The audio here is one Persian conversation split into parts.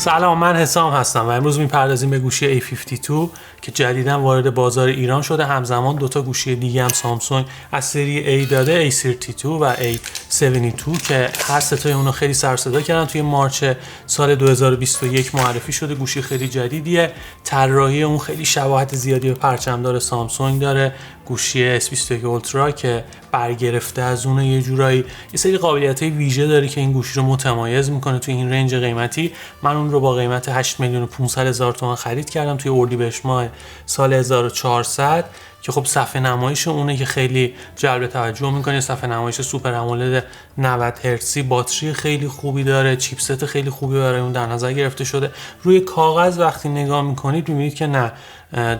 سلام، من حسام هستم و امروز میپردازیم به گوشی A52 که جدیداً وارد بازار ایران شده. همزمان دوتا گوشی دیگه هم سامسونگ از سری A داده، A32 و A72 که هر ستای اونو خیلی سر صدا کردن. توی مارچ سال 2021 معرفی شده. گوشی خیلی جدیدیه، طراحی اون خیلی شباهت زیادی به پرچمدار سامسونگ داره. گوشی S21 اولترا که برگرفته از اون یه جورایی یه سری قابلیت‌های ویژه داره که این گوشی رو متمایز میکنه توی این رنج قیمتی. من اون رو با قیمت 8,500,000 تومان خرید کردم توی اردیبهشت ماه سال 1400 که خب صفحه نمایش اونه که خیلی جلب توجه میکنه. صفحه نمایش سوپر امولد 90 هرتزی، باتری خیلی خوبی داره، چیپست خیلی خوبی برای اون در نظر گرفته شده. روی کاغذ وقتی نگاه میکنید میبینید که نه،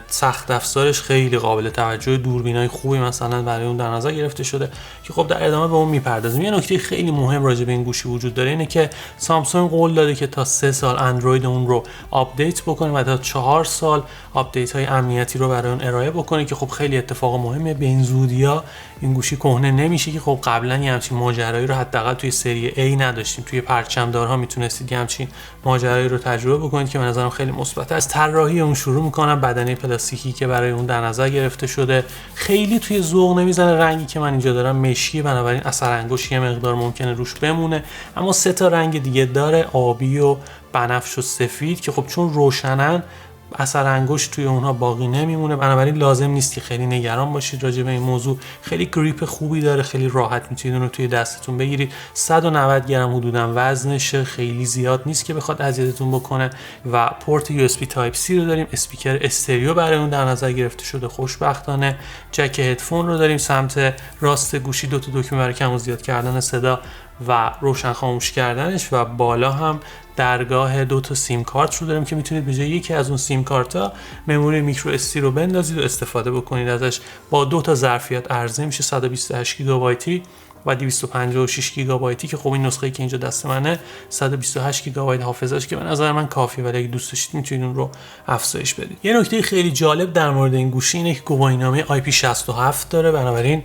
سخت افزارش خیلی قابل توجه، دوربینای خوبی مثلا برای اون در نظر گرفته شده که خب در ادامه به اون میپردازیم. یه نکته خیلی مهم راجع به این گوشی وجود داره، اینه که سامسونگ قول داده که تا 3 سال اندروید اون رو آپدیت بکنه و تا 4 سال آپدیت های امنیتی رو برای اون ارائه بکنه که خب خیلی اتفاق مهمه. به این زودیا این گوشی کهنه نمیشه که خب قبلا یه همچین ماجرایی رو حداقل توی سری A نداشتیم. توی پرچمدارها میتونستید یه همچین ماجرایی رو تجربه بکنید که به نظرم خیلی مثبته. از طراحی اون شروع میکنم، بدنه پلاستیکی که برای اون در نظر گرفته شده خیلی توی ذوق نمیزنه. رنگی که من اینجا دارم مشکی، بنابراین اثر انگشت یه مقدار ممکنه روش بمونه، اما 3 تا رنگ دیگه داره، آبی و بنفش و سفید، که خب چون روشنن اثر انگشت توی اونها باقی نمیمونه، بنابراین لازم نیست که خیلی نگران باشید راجع به این موضوع. خیلی گریپ خوبی داره، خیلی راحت میتونید اون رو توی دستتون بگیرید. 190 گرم حدوداً وزنشه، خیلی زیاد نیست که بخواد اذیتتون بکنه و پورت USB تایپ C رو داریم. اسپیکر استریو برای اون در نظر گرفته شده خوشبختانه. جک هدفون رو داریم سمت راست گوشی، 2 تا دکمه برای کم و زیاد کردن صدا و روشن خاموش کردنش، و بالا هم درگاه 2 تا سیم کارت رو داریم که میتونید به جای یکی از اون سیم کارت‌ها مموری میکرو SD رو بندازید و استفاده بکنید ازش. با 2 تا ظرفیت عرضه میشه 128 گیگابایتی و 256 گیگابایتی که خب این نسخه‌ای که اینجا دست منه 128 گیگابایت حافظه‌اش که به نظر من کافیه، ولی اگه دوست داشتید میتونید اون رو افزایش بدید. یه نکته خیلی جالب در مورد این گوشی اینه که گواهینامه IP67 داره، بنابراین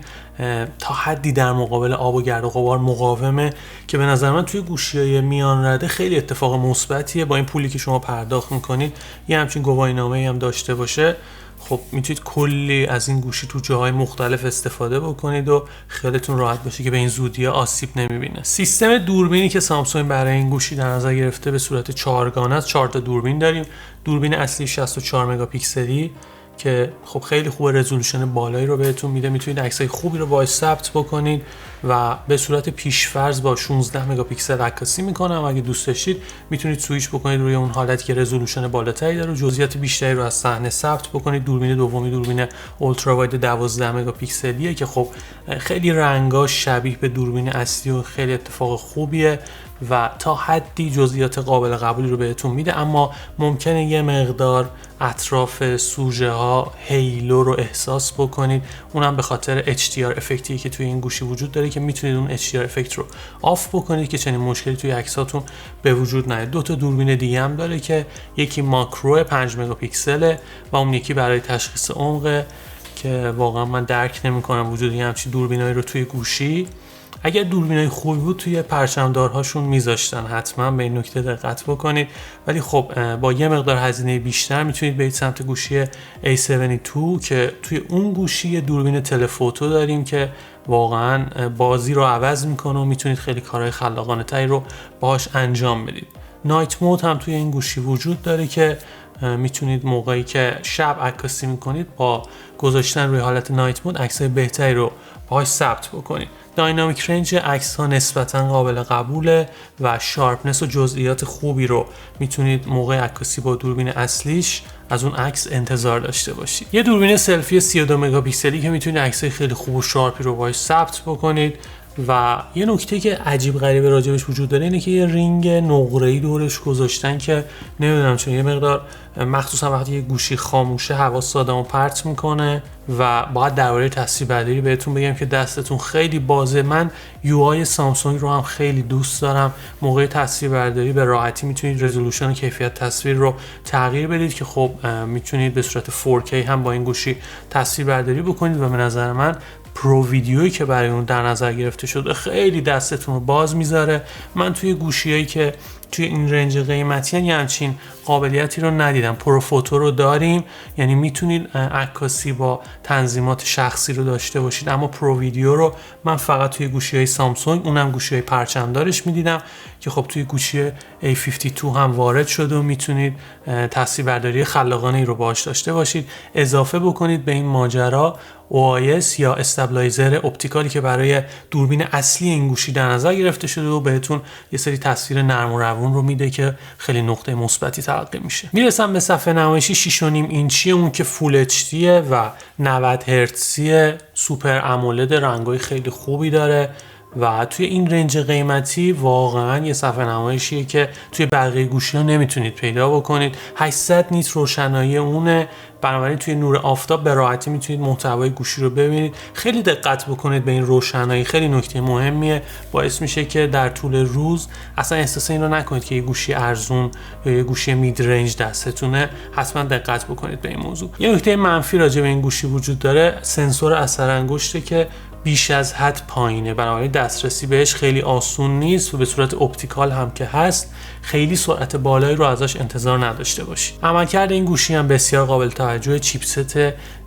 تا حدی در مقابل آب و گرد و غبار مقاومه که به نظر من توی گوشی‌های میان رده خیلی اتفاق مثبتیه. با این پولی که شما پرداخت میکنید یه همچین گواهینامه‌ای هم داشته باشه، خب میتونید کلی از این گوشی تو جاهای مختلف استفاده بکنید و خیالتون راحت باشه که به این زودی‌ها آسیب نمیبینه. سیستم دوربینی که سامسونگ برای این گوشی در نظر گرفته به صورت 4 گانه است. 4 تا دوربین داریم. دوربین اصلی 64 مگاپیکسلی که خب خیلی خوب، رزولوشن بالایی رو بهتون میده، میتونید عکسای خوبی رو باهاش ثبت بکنید و به صورت پیشفرض با 16 مگاپیکسل عکاسی میکنم. اگه دوست داشتید میتونید سویچ بکنید روی اون حالتی که رزولوشن بالاتری داره و جزئیات بیشتری رو از صحنه ثبت بکنید. دوربین دومی دوربین اولترا واید 12 مگاپیکسلیه که خب خیلی رنگاش شبیه به دوربین اصلی و خیلی اتفاق خوبیه و تا حدی جزئیات قابل قبولی رو بهتون میده، اما ممکنه یه مقدار اطراف سوژه ها هیلو رو احساس بکنید. اونم به خاطر HDR افکتی که توی این گوشی وجود داره که میتونید اون HDR افکت رو آف بکنید که چنین مشکلی توی عکساتون به وجود نیاد. 2 تا دوربین دیگه هم داره که یکی ماکرو 5 مگاپیکسل و اون یکی برای تشخیص عمق که واقعا من درک نمی‌کنم وجود همچین دوربینایی رو توی گوشی. اگر دوربینای خوبی بود توی پرچمدارهاشون میذاشتن، حتما به این نکته دقت بکنید. ولی خب با یه مقدار هزینه بیشتر میتونید برید سمت گوشی A72 که توی اون گوشی دوربین تلفوتو داریم که واقعا بازی رو عوض میکنه و میتونید خیلی کارهای خلاقانه تری رو باهاش انجام بدید. نایت مود هم توی این گوشی وجود داره که میتونید موقعی که شب عکاسی میکنید با گذاشتن روی حالت نایت مود عکسای بهتری رو باهاش ثبت بکنید. داینامیک رنج عکس ها نسبتا قابل قبوله و شارپنس و جزئیات خوبی رو میتونید موقع عکاسی با دوربین اصلیش از اون عکس انتظار داشته باشید. یه دوربین سلفی 32 مگاپیکسلی که میتونید عکسای خیلی خوب و شارپی رو باهاش ثبت بکنید. و یه نکته که عجیب غریبه راجبش وجود داره اینه که یه رینگ نقره‌ای دورش گذاشتن که نمیدونم چون یه مقدار مخصوصا وقتی یه گوشی خاموشه حواس آدمو پرت میکنه. و باید درباره تصویربرداری بهتون بگم که دستتون خیلی بازه. من UI سامسونگ رو هم خیلی دوست دارم. موقع تصویربرداری به راحتی میتونید رزولوشن و کیفیت تصویر رو تغییر بدید که خب میتونید به صورت 4K هم با این گوشی تصویربرداری بکنید و به نظر من پرو ویدیویی که برای اون در نظر گرفته شده خیلی دستتون رو باز میذاره. من توی گوشیایی که توی این رنج قیمتی یعنی همچین قابلیتی رو ندیدم. پرو فوتو رو داریم، یعنی میتونید عکاسی با تنظیمات شخصی رو داشته باشید، اما پرو ویدیو رو من فقط توی گوشی‌های سامسونگ، اونم گوشی‌های پرچمدارش میدیدم که خب توی گوشی A52 هم وارد شده و میتونید تصویربرداری خلاقانه‌ای رو باهاش داشته باشید. اضافه بکنید به این ماجرا OIS یا استابلایزر اپتیکالی که برای دوربین اصلی این گوشی در نظر گرفته شده و بهتون یه سری تصویر نرم و روون رو میده که خیلی نقطه مثبتی تلقی میشه. میرسم به صفحه نمایشی 6.5 اینچی اون که فول اچ دیه و 90 هرتزی سوپر امولد، رنگای خیلی خوبی داره و توی این رنج قیمتی واقعا یه صفحه نمایشیه که توی بقیه گوشی‌ها نمیتونید پیدا بکنید. 800 نیت روشنایی اونه، بنابراین توی نور آفتاب به راحتی میتونید محتوای گوشی رو ببینید. خیلی دقت بکنید به این روشنایی، خیلی نکته مهمیه، باعث میشه که در طول روز اصلا احساس این رو نکنید که یه گوشی ارزون یا یه گوشی مید رنج دستتونه. حتما دقت بکنید به این موضوع. یه نکته منفی راجع به این گوشی وجود داره، سنسور اثر انگشته که بیش از حد پایینه، بنابراین دسترسی بهش خیلی آسون نیست و به صورت اپتیکال هم که هست خیلی سرعت بالایی رو ازش انتظار نداشته باشید. عملکرد این گوشی هم بسیار قابل توجه، چیپست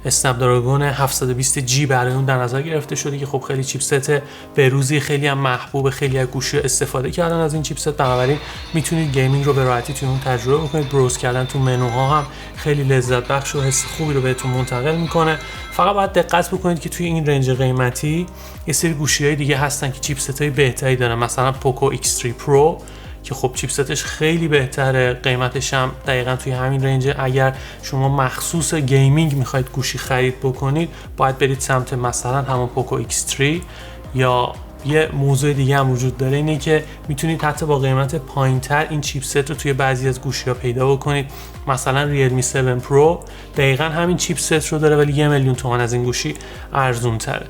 اسنپدراگون 720G برای اون در نظر گرفته شده که خب خیلی چیپست به‌روزی، خیلی هم محبوب، خیلی از گوشی‌ها استفاده کردن از این چیپست، بنابراین میتونید گیمینگ رو به راحتی توی اون تجربه بکنید. بروز کردن تو منوها هم خیلی لذت بخش و حس خوبی رو بهتون منتقل میکنه. فقط باید دقت بکنید که توی این رنج قیمتی یه سری گوشی‌های دیگه هستن که چیپست‌های بهتری دارن، مثلا پوکو X3 پرو که خب چیپستش خیلی بهتره، قیمتش هم دقیقاً توی همین رنج. اگر شما مخصوص گیمینگ میخواید گوشی خرید بکنید باید برید سمت مثلا همون پوکو X3. یا یه موضوع دیگه هم وجود داره، اینه که میتونید حتی با قیمت پایینتر این چیپست رو توی بعضی از گوشی‌ها پیدا بکنید. مثلا ریلمی 7 پرو دقیقاً همین چیپست رو داره ولی 1 میلیون تومان از این گوشی ارزون تره.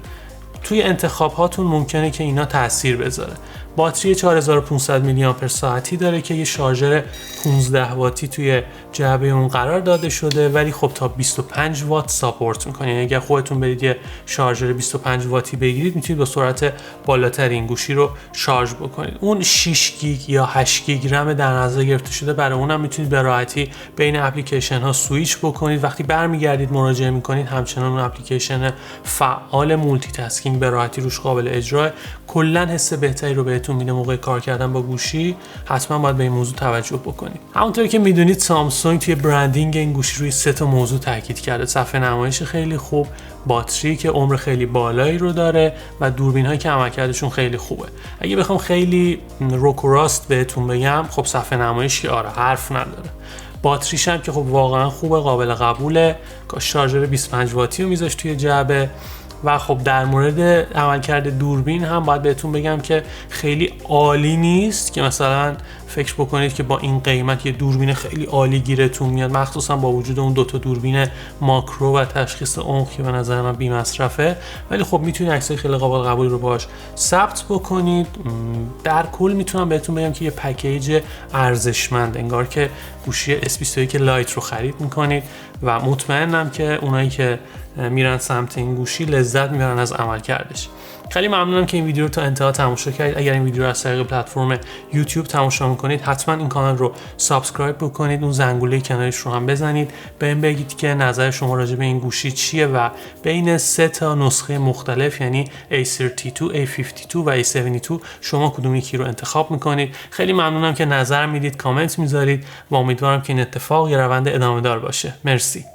توی انتخاب هاتون ممکنه که اینا تاثیر بذاره. باتری 4500 میلی آمپر ساعتی داره که یه شارژر 15 واتی توی جعبه اون قرار داده شده، ولی خب تا 25 وات ساپورت میکنه. یعنی اگر خودتون برید یه شارژر 25 واتی بگیرید میتونید با سرعت بالاتر این گوشی رو شارژ بکنید. اون 6 گیگ یا 8 گیگ رم در نظر گرفته شده، برای اونم میتونید به راحتی بین اپلیکیشن ها سوئیچ بکنید. وقتی برمیگردید مراجعه میکنید همچنان اون اپلیکیشن فعال مولتی تاسکینگ به راحتی روش قابل اجراه. کلا حس بهتری رو بهتون میده موقع کار کردن با گوشی. حتما باید به این موضوع توجه بکنید. همونطوری که میدونید سامسونگ توی برندینگ این گوشی روی 3 تا موضوع تاکید کرده: صفحه نمایش خیلی خوب، باتری که عمر خیلی بالایی رو داره و دوربین هایی که عملکردشون خیلی خوبه. اگه بخوام خیلی روک و راست بهتون بگم، خب صفحه نمایش که آره حرف نداره. باتریش هم که خب واقعا خوبه، قابل قبوله، شارژر 25 واتی رو میذاش توی جعبه. و خب در مورد عملکرد دوربین هم باید بهتون بگم که خیلی عالی نیست که مثلا فکر بکنید که با این قیمت یه دوربین خیلی عالی گیرتون میاد، مخصوصا با وجود اون دوتا دوربین ماکرو و تشخیص عمق که به نظر من بی‌مصرفه. ولی خب میتونید عکسای خیلی قابل قبولی رو باهاش ثبت بکنید. در کل میتونم بهتون بگم که یه پکیج ارزشمند، انگار که گوشی S21 لایت رو خرید میکنید و مطمئنم که اونایی که میرن سمت این گوشی لذت میبرن از عملکردش. خیلی ممنونم که این ویدیو رو تا انتها تماشا کردید. اگر این ویدیو رو از طریق پلتفرم یوتیوب تماشا میکنید حتما این کانال رو سابسکرایب بکنید، اون زنگوله کنارش رو هم بزنید، بهم بگید که نظر شما راجع به این گوشی چیه و بین 3 تا نسخه مختلف یعنی A32, A52 و A72 شما کدوم یکی رو انتخاب میکنید. خیلی ممنونم که نظر میدید، کامنت میذارید و امیدوارم که این اتفاق یه روند ادامه دار باشه. مرسی.